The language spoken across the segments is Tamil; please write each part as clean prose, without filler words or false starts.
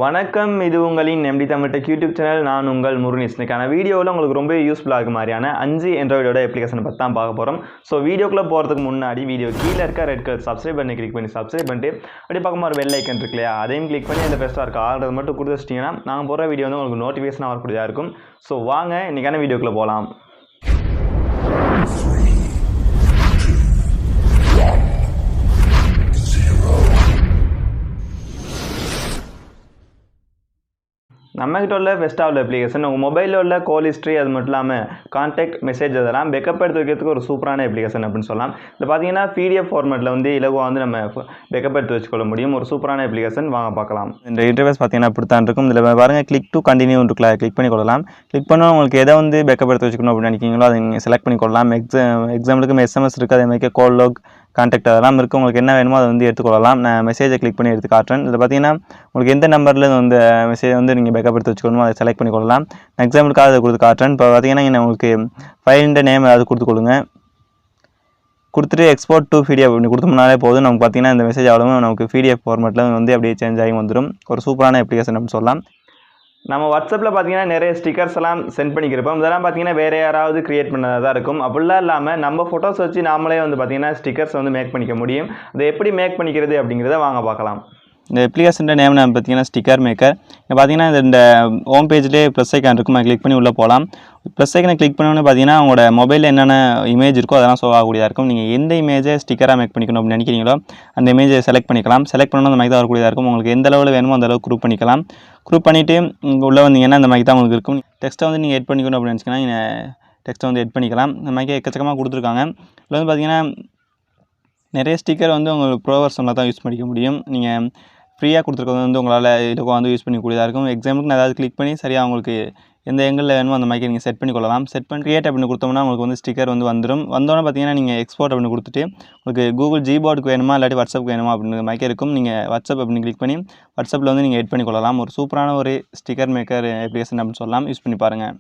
வணக்கம், இது உங்களின் MD Tamil tech YouTube channel. நான் உங்கள் முருகேஷ். இன்னைக்கான வீடியோவில் உங்களுக்கு ரொம்ப யூஸ்ஃபுல்லாக இருக்க மாதிரியான 5 ஆண்ட்ராய்டோட அப்ளிகேஷனை பற்றி தான் பார்க்க போகிறோம். ஸோ வீடியோக்குள்ளே போகிறதுக்கு முன்னாடி வீடியோ கீழே இருக்க ரெட் கலர் சப்ஸ்கிரைப் பண்ணி கிளிக் பண்ணி சப்ஸ்கிரைப் பண்ணிட்டு அப்படி பார்க்கும்போது ஒரு பெல் ஐக்கன் இருக்கு இல்லையா, அதையும் கிளிக் பண்ணி அந்த பெஸ்ட்டாக இருக்க ஆர்டர் மட்டும் கொடுத்து வச்சிட்டிங்கன்னா நாங்கள் போகிற வீடியோ வந்து உங்களுக்கு நோட்டிஃபிகேஷனாக வரக்கூடியதாக இருக்கும். ஸோ வாங்க இன்றைக்கான வீடியோக்குள்ளே போகலாம். நம்மகிட்ட உள்ள பெஸ்ட்டாக உள்ள அப்ளிகேஷன் உங்கள் மொபைலில் உள்ள கால் ஹிஸ்ட்ரி, அது மட்டும் இல்லாமல் கான்டாக்ட் மெசேஜ் அதெல்லாம் பெக்கப் எடுத்து வைக்கிறதுக்கு ஒரு சூப்பரான அப்ளிகேஷன் அப்படின்னு சொல்லலாம். இதில் பார்த்தீங்கன்னா PDF ஃபார்மேட்டில் வந்து இலகுவாக வந்து நம்ம பெக்கப் எடுத்து வச்சுக்கொள்ள முடியும். ஒரு சூப்பரான அப்ளிகேஷன், வாங்க பார்க்கலாம். இந்த இன்டர்ஃபேஸ் பார்த்தீங்கன்னா இப்படித்தான் இருக்கும். இதில் பாருங்கள், கிளிக் டு கண்டினியூ இருக்குல்ல, கிளிக் பண்ணி கொள்ளலாம். கிளிக் பண்ணால் உங்களுக்கு எதை வந்து பெக்கப் எடுத்து வச்சுக்கணும் அப்படின்னு நினைக்கிறீங்களோ அதை நீங்கள் செலக்ட் பண்ணி கொள்ளலாம். எக்ஸாம்பிளுக்கு SMS இருக்குது, அதே மாதிரி கால் லாக், கான்டாக்ட் அதெல்லாம் இருக்குது. உங்களுக்கு என்ன வேணுமோ அதை வந்து எடுத்துக்கொள்ளலாம். நான் மெசேஜை கிளிக் பண்ணி எடுத்து காட்டுறேன். இதில் பார்த்தீங்கன்னா உங்களுக்கு எந்த நம்பரில் வந்து மெசேஜ் வந்து நீங்கள் பேக்கப் எடுத்து வச்சுக்கணுமோ அதை செலக்ட் பண்ணி கொள்ளலாம். எக்ஸாம்பிளுக்காக அதை கொடுத்து காட்டுறேன். இப்போ பார்த்தீங்கன்னா உங்களுக்கு ஃபைலின் நேம் ஏதாவது கொடுத்துக்கொள்ளுங்க. கொடுத்துட்டு எக்ஸ்போர்ட் டு PDF அப்படி கொடுத்தோம்னாலே போதும். நமக்கு பார்த்தீங்கன்னா இந்த மெசேஜ் அவ்வளோ நமக்கு PDF ஃபார்மேட்டில் வந்து அப்படியே சேஞ்ச் ஆகி வந்துடும். ஒரு சூப்பரான அப்ளிகேஷன் அப்படின்னு சொல்லலாம். நம்ம வாட்ஸ்அப்பில் பார்த்தீங்கன்னா நிறைய ஸ்டிக்கர்ஸ் எல்லாம் சென்ட் பண்ணிக்கிறப்போம். இதெல்லாம் பார்த்தீங்கன்னா வேறு யாராவது கிரியேட் பண்ணதாக தான் இருக்கும். அப்படிலாம் இல்லாமல் நம்ம ஃபோட்டோஸ் வச்சு நாமளே வந்து பார்த்தீங்கன்னா ஸ்டிக்கர்ஸ் வந்து மேக் பண்ணிக்க முடியும். அதை எப்படி மேக் பண்ணிக்கிறது அப்படிங்கிறத வாங்க பார்க்கலாம். இந்த அப்ளிகேஷன் நேம் நம்ம பார்த்தீங்கன்னா ஸ்டிக்கர் மேக்கர். இப்போ பார்த்தீங்கன்னா இந்த ஹோம் பேஜ்லேயே ப்ளஸ் ஐக்கான் இருக்கும், அதை கிளிக் பண்ணி உள்ளே போகலாம். ப்ளஸ் ஐக்கனை கிளிக் பண்ணோன்னு பார்த்தீங்கன்னா உங்களோட மொபைலில் என்னென்ன இமேஜ் இருக்கோ அதெல்லாம் ஷோ ஆகக்கூடியதாக இருக்கும். நீங்கள் எந்த இமேஜை ஸ்டிக்கராக மேக் பண்ணிக்கணும் அப்படின்னு நினைக்கிறீங்களோ அந்த இமேஜை செலக்ட் பண்ணிக்கலாம். செலக்ட் பண்ணணும் அந்த மாதிரி தான் வரக்கூடியதாக இருக்கும். உங்களுக்கு எந்த அளவில் வேணுமோ அந்த அளவுக்கு குரூப் பண்ணிக்கலாம். குரூப் பண்ணிவிட்டு உள்ளே வந்தீங்கன்னா அந்த மாதிரி தான் உங்களுக்கு இருக்கும். டெக்ஸ்ட்டை வந்து நீங்கள் எட் பண்ணிக்கணும் அப்படின்னு நினச்சிங்கன்னா டெக்ஸ்ட்டை வந்து எட் பண்ணிக்கலாம். இந்த மாதிரி எக்கச்சக்கமாக கொடுத்துருக்காங்க. இதில் வந்து பார்த்தீங்கன்னா நிறைய ஸ்டிக்கர் வந்து உங்களுக்கு ப்ரோ வெர்ஷனில் தான் யூஸ் பண்ணிக்க முடியும். நீங்கள் ஃப்ரீயாக கொடுத்துருக்கிறது வந்து உங்களால் இதுக்கு வந்து யூஸ் பண்ணிக்கூடியதாக இருக்கும். எக்ஸாம்பிளுக்கு நான் ஏதாவது கிளிக் பண்ணி சரியாக உங்களுக்கு எந்த எங்கில் வேணுமோ அந்த மாதிரி நீங்கள் செட் பண்ணி கொள்ளலாம். செட் பண்ணி கிரியேட் அப்படின்னு கொடுத்தோம்னா உங்களுக்கு வந்து ஸ்டிக்கர் வந்து வந்துடும். வந்தோடனே பார்த்தீங்கன்னா நீங்கள் எக்ஸ்போர்ட் அப்படின்னு கொடுத்துட்டு உங்களுக்கு கூகுள் DUboxக்கு வேணுமா இல்லாட்டி வாட்ஸ்அப்புக்கு வேணுமா அப்படிங்கிற மாதிரி இருக்கும். நீங்கள் வாட்ஸ்அப் அப்படின்னு கிளிக் பண்ணி வாட்ஸ்அப்பில் வந்து நீங்கள் எட் பண்ணி கொள்ளலாம். ஒரு சூப்பரான ஒரு ஸ்டிக்கர் மேக்கர் அப்ளிகேஷன் அப்படின்னு சொல்லலாம். யூஸ் பண்ணி பாருங்கள்.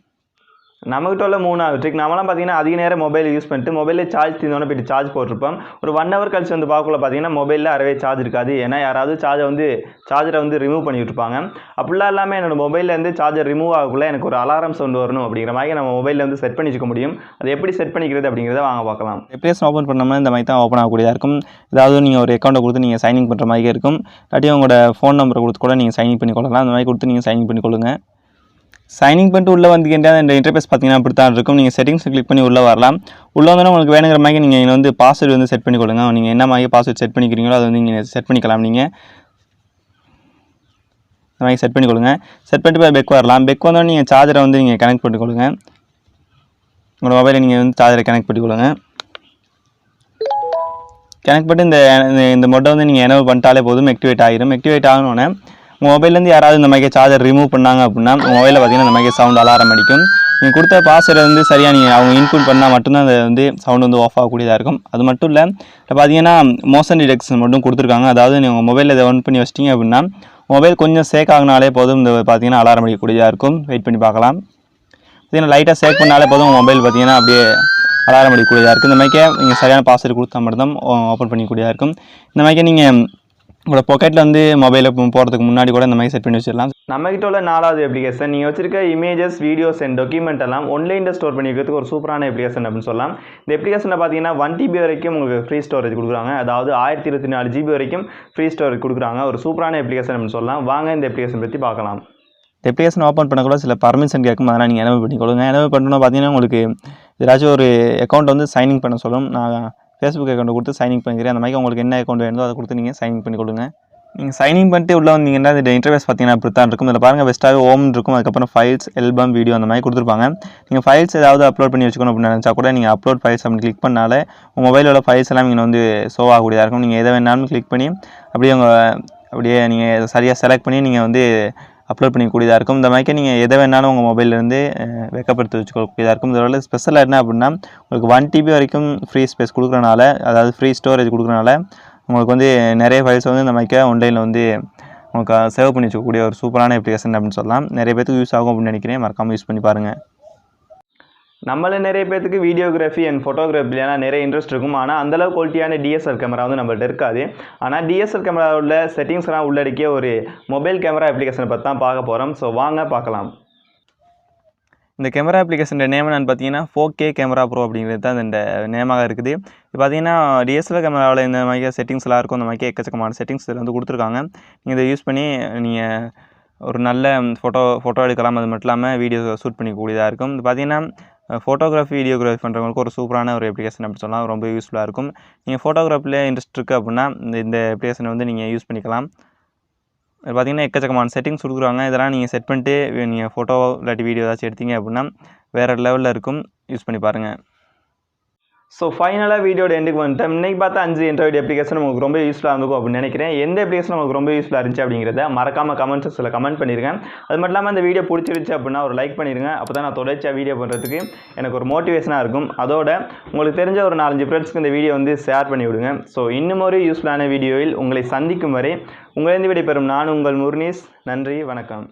நம்மகிட்ட உள்ள 3வது ட்ரிக், நம்மளாம் பார்த்தீங்கன்னா அதிக நேரம் மொபைல் யூஸ் பண்ணிட்டு மொபைலில் சார்ஜ் தீர்ந்தோன்னே போய்ட்டு சார்ஜ் போட்டிருப்போம். ஒரு 1 ஹவர் கழிச்சு வந்து பார்க்கல பார்த்தீங்கன்னா மொபைலில் அறவே சார்ஜ் இருக்காது. ஏன்னா யாராவது சார்ஜரை வந்து ரிமூவ் பண்ணி விட்டுருப்பாங்க. அப்படிலாம் இல்லாமல் என்னோட மொபைல்லேருந்து சார்ஜர் ரிமூவ் ஆகக்குள்ள எனக்கு ஒரு அலாரம் சவுண்ட் வரணும் அப்படிங்கிற மாதிரி நம்ம மொபைலில் வந்து செட் பண்ணி வச்சுக்க முடியும். அது எப்படி செட் பண்ணிக்கிறது அப்படிங்கிறத வாங்க பார்க்கலாம். அப்ளிகேஷன் ஓப்பன் பண்ணோம்னா இந்த மாதிரி தான் ஓப்பன் ஆகக்கூடியதாக இருக்கும். ஏதாவது நீங்கள் ஒரு அக்கௌண்ட்டை கொடுத்து நீங்கள் சைனிங் பண்ணுற மாதிரி இருக்கும். இல்லாட்டி உங்களோட ஃபோன் நம்பரை கொடுத்து கூட நீங்கள் சைனிங் பண்ணி கொள்ளலாம். அந்த மாதிரி கொடுத்து நீங்கள் சைனிங் பண்ணி கொள்ளுங்கள். சைனிங் பண்ணிட்டு உள்ளே வந்தீங்கன்னா இந்த இன்டர்ஃபேஸ் பார்த்தீங்கன்னா அப்படி தான் இருக்கும். நீங்கள் செட்டிங்ஸ் கிளிக் பண்ணி உள்ளே வரலாம். உள்ளே வந்தோன்னா உங்களுக்கு வேணுங்கிற மாதிரி நீங்கள் வந்து பாஸ்வேர்டு வந்து செட் பண்ணி கொள்ளுங்க. நீங்கள் என்ன மாதிரி பாஸ்வேர்ட் செட் பண்ணிக்கிறீங்களோ அதை வந்து நீங்கள் செட் பண்ணிக்கலாம். நீங்கள் இந்த மாதிரி செட் பண்ணி கொள்ளுங்க. செட் பண்ணிட்டு போய் பெக் வரலாம். பெக் வந்தோடனே நீங்கள் சார்ஜரை வந்து நீங்கள் கனெக்ட் பண்ணிக்கொள்ளுங்க. உங்களோட மொபைலில் நீங்கள் வந்து சார்ஜரை கனெக்ட் பண்ணிக்கொள்ளுங்க. கனெக்ட் பண்ணிட்டு இந்த மொட்டை வந்து நீங்கள் எனேபிள் பண்ணிட்டாலே போதும், ஆக்டிவேட் ஆகிடும். ஆக்டிவேட் ஆகணுன்னே உங்கள் மொபைல்லேருந்து யாராவது இந்த மாதிரி சார்ஜர் ரிமூவ் பண்ணாங்க அப்படின்னா உங்கள் மொபைலில் பார்த்தீங்கன்னா இந்த மாதிரி சவுண்ட் அலாரம் அடிக்கும். நீங்கள் கொடுத்த பாஸ்வேர்டை வந்து சரியாக நீங்கள் அவங்க இன்புட் பண்ணால் மட்டும்தான் அது வந்து சவுண்ட் வந்து ஆஃப் ஆகக்கூடியதாக இருக்கும். அது மட்டும் இல்லை, இப்போ பார்த்தீங்கன்னா மோஷன் டிடெக்ஷன் மட்டும் கொடுத்துருக்காங்க. அதாவது நீங்கள் உங்கள் மொபைலில் இதை ஆன் பண்ணி வச்சிட்டிங்க அப்படின்னா மொபைல் கொஞ்சம் சேக் ஆகினாலே போதும் இந்த பார்த்தீங்கன்னா அலாரம் அடிக்கக்கூடியதாக இருக்கும். வெயிட் பண்ணி பார்க்கலாம். பார்த்தீங்கன்னா லைட்டாக சேக் பண்ணாலே போதும் உங்கள் மொபைல் பார்த்தீங்கன்னா அப்படியே அலாரம் அடிக்கக்கூடியதாக இருக்கும். இந்த மாதிரிக்கே நீங்கள் சரியான பாஸ்வேர்டு கொடுத்தா மட்டும்தான் ஓப்பன் பண்ணிக்கூடியதாக இருக்கும். இந்த மாதிரிக்கே நீங்கள் உங்களோட பாக்கெட்டில் வந்து மொபைலில் போகிறதுக்கு முன்னாடி கூட இந்த மாதிரி செட் பண்ணி வச்சிடலாம். நம்மகிட்ட உள்ள 4வது அப்ளிகேஷன், நீங்கள் வச்சிருக்க இமேஜஸ், வீடியோஸ் அண்ட் டாக்குமெண்ட் எல்லாம் ஆன்லைனில் ஸ்டோர் பண்ணி வைக்கிறதுக்கு ஒரு சூப்பரான அப்ளிகேஷன் அப்படின்னு சொல்லலாம். இந்த அப்ளிகேஷனில் பார்த்தீங்கன்னா 1 GB வரைக்கும் உங்களுக்கு ஃப்ரீ ஸ்டோரேஜ் கொடுக்குறாங்க. அதாவது 1024 GB வரைக்கும் ஃப்ரீ ஸ்டோரேஜ் கொடுக்குறாங்க. ஒரு சூப்பரான அப்ளிகேஷன் அப்படின்னு சொல்லலாம். வாங்க இந்த அப்ளிகேஷன் பற்றி பார்க்கலாம். இந்த அப்ளிகேஷன் ஓப்பன் பண்ணக்கூட சில பர்மிஷன் கேட்கும். அதெல்லாம் நீங்கள் எனேபிள் பண்ணிக்கொள்ளுங்க. எனேபிள் பண்ணணும் பார்த்தீங்கன்னா உங்களுக்கு ஏதாச்சும் ஒரு அக்கௌண்ட் வந்து சைனிங் பண்ண சொல்லும். நான் ஃபேஸ்புக் அக்கௌண்ட்டை கொடுத்து சைனிங் பண்ணிக்கிறேன். அந்த மாதிரி உங்களுக்கு என்ன அக்கௌண்ட் வேணுமோ அதை கொடுத்து நீங்கள் சைனிங் பண்ணி கொடுங்க. நீங்கள் சைனிங் பண்ணிட்டு உள்ளே வந்தீங்கன்னா இந்த இன்டர்ஃபேஸ் பார்த்தீங்கன்னா அப்படி தான் இருக்கும். இதில் பாருங்கள், பெஸ்ட்டாகவே ஹோம் இருக்கும். அதுக்கப்புறம் ஃபைல்ஸ், ஆல்பம், வீடியோ அந்த மாதிரி கொடுத்துருப்பாங்க. நீங்கள் ஃபைல்ஸ் ஏதாவது அப்லோட் பண்ணி வச்சுக்கணும் அப்படின்னு நினச்சா கூட நீங்கள் அப்லோட் ஃபைல்ஸ் அப்படின்னு கிளிக் பண்ணாலே உங்கள் மொபைலோட ஃபைல்ஸ் எல்லாம் நீங்கள் வந்து ஷோ ஆகக்கூடியதாக இருக்கும். நீங்கள் எதை வேணாலும் கிளிக் பண்ணி அப்படியே நீங்கள் சரியாக செலக்ட் பண்ணி நீங்கள் வந்து அப்லோட் பண்ணிக்கூடியதாக இருக்கும். இந்த மாதிரி நீங்கள் எதை வேணாலும் உங்கள் மொபைல்லேருந்து பேக்கப் எடுத்து வச்சுக்கக்கூடியதாக இருக்கும். இதோட ஸ்பெஷலாக என்ன அப்படின்னா உங்களுக்கு 1 GB வரைக்கும் ஃப்ரீ ஸ்பேஸ் கொடுக்குறனால, அதாவது ஃப்ரீ ஸ்டோரேஜ் கொடுக்குறனால உங்களுக்கு வந்து நிறைய ஃபைல்ஸ் வந்து இந்த மாதிரி ஆன்லைனில் வந்து உங்களுக்கு சேவ் பண்ணி வச்சுக்கக்கூடிய ஒரு சூப்பரான அப்ளிகேஷன் அப்படின்னு சொல்லலாம். நிறைய பேருக்கு யூஸ் ஆகும் அப்படின்னு நினைக்கிறேன். மறக்காமல் யூஸ் பண்ணி பாருங்கள். நம்மள நிறைய பேருக்கு வீடியோகிராஃபி அண்ட் ஃபோட்டோகிராஃபிலாம் நிறைய இன்ட்ரெஸ்ட் இருக்கும். ஆனால் அந்தளவு குவாலிட்டியான டிஎஸ்எல் கேமரா வந்து நம்மள்ட்ட இருக்காது. ஆனால் டிஎஸ்எல் கேமராவில் செட்டிங்ஸ்லாம் உள்ளடக்கிய ஒரு மொபைல் கேமரா அப்ளிகேஷனை பற்றி தான் பார்க்க போகிறோம். ஸோ வாங்க பார்க்கலாம். இந்த கேமரா அப்ளிகேஷன் நேம் என்னன்னு பார்த்தீங்கன்னா 4K கேமரா ப்ரோ அப்படிங்கிறது தான் இந்த நேமாக இருக்குது. இப்போ பார்த்தீங்கன்னா டிஎஸ்எல்ஆர் கேமராவில் இந்த மாதிரி செட்டிங்ஸ்லாம் இருக்கும். இந்த மாதிரி எக்கச்சக்கமான செட்டிங்ஸ் இதில் வந்து கொடுத்துருக்காங்க. நீங்கள் இதை யூஸ் பண்ணி நீங்கள் ஒரு நல்ல ஃபோட்டோ எடுக்கலாம். அது மட்டும் இல்லாமல் வீடியோ ஷூட் பண்ணிக்கூடியதாக இருக்கும். இது பார்த்தீங்கன்னா ஃபோட்டோகிராஃபி வீடியோகிராஃபி பண்ணுறவங்களுக்கு ஒரு சூப்பரான ஒரு அப்ளிகேஷன் அப்படி சொல்லலாம். ரொம்ப யூஸ்ஃபுல்லாக இருக்கும். நீங்கள் ஃபோட்டோகிராஃபியில் இன்ட்ரெஸ்ட் இருக்குது அப்படின்னா இந்த அப்ளிகேஷனை வந்து நீங்கள் யூஸ் பண்ணிக்கலாம். அது பார்த்தீங்கன்னா எக்கச்சக்கமான செட்டிங்ஸ் கொடுக்குறாங்க. இதெல்லாம் நீங்கள் செட் பண்ணிட்டு நீங்கள் ஃபோட்டோ இல்லாட்டி வீடியோ ஏதாச்சும் எடுத்தீங்க அப்படின்னா வேறு லெவலில் இருக்கும். யூஸ் பண்ணி பாருங்கள். ஸோ ஃபைனலாக வீடியோட எண்டுக்கு வந்துட்டேன். இன்றைக்கி பார்த்தா 5 இன்டர்வியூ அப்ளிகேஷன் உங்களுக்கு ரொம்ப யூஸ்ஃபுல்லாக இருக்கும் அப்படின்னு நினைக்கிறேன். எந்த அப்ளிகேஷன் உங்களுக்கு ரொம்ப யூஸ்ஃபுல்லாக இருந்துச்சு அப்படிங்கிறத மறக்காமல் கமெண்ட் செக்ஷனில் கமெண்ட் பண்ணிடுங்க. அது மட்டும் இல்லாமல் இந்த வீடியோ பிடிச்சிருச்சு அப்படின்னா ஒரு லைக் பண்ணிடுங்க. அப்போ தான் நான் தொடர்ச்சியாக வீடியோ பண்ணுறதுக்கு எனக்கு ஒரு மோட்டிவேஷனாக இருக்கும். அதோட உங்களுக்கு தெரிஞ்ச ஒரு 4-5 ஃப்ரெண்ட்ஸ்க்கு இந்த வீடியோ வந்து ஷேர் பண்ணி விடுங்க. ஸோ இன்னும் ஒரு யூஸ்ஃபுல்லான வீடியோவில் உங்களை சந்திக்கும் வரை உங்களிருந்து விடைபெறும் நான் உங்கள் முர்னீஸ். நன்றி, வணக்கம்.